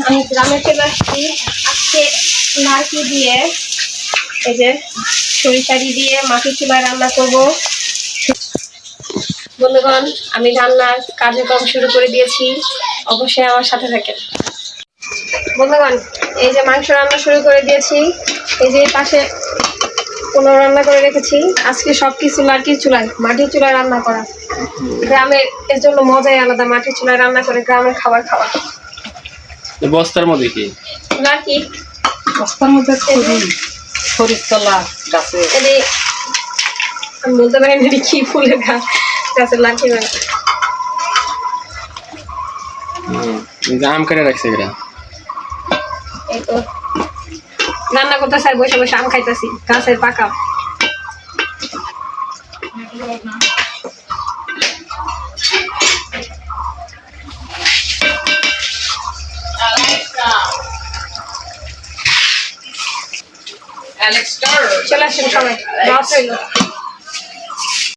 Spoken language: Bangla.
আমি গ্রামে চলে আসছি আজকে নারকেল দিয়ে এই যে সরিষারি দিয়ে মাটির চুলায় রান্না করব। বন্ধুগণ, আমি রান্নার কার্যক্রম শুরু করে দিয়েছি, অবশ্যই আমার সাথে থাকেন। বন্ধুগণ, এই যে মাংস রান্না শুরু করে দিয়েছি, এই যে পাশে পোলাও রান্না করে রেখেছি। আজকে সবকিছু লার্কির চুলায়, মাটির চুলায় রান্না করা। গ্রামের এর জন্য মজাই আলাদা, মাটির চুলায় রান্না করে গ্রামের খাবার খাওয়া। বস্তার মধ্যে কি লার্কি বস্তার মধ্যে সরিষা গাছে আমি বলতে পারি না কি ফুলের গাছ, গাছের লাঠি মানে আম কেটে রাখছে এরা। এই তো রান্না করতেছে আর বসে বসে আম খাইতেছি, গাছের পাকা। চলে আসেন সবাই, রাত হইল।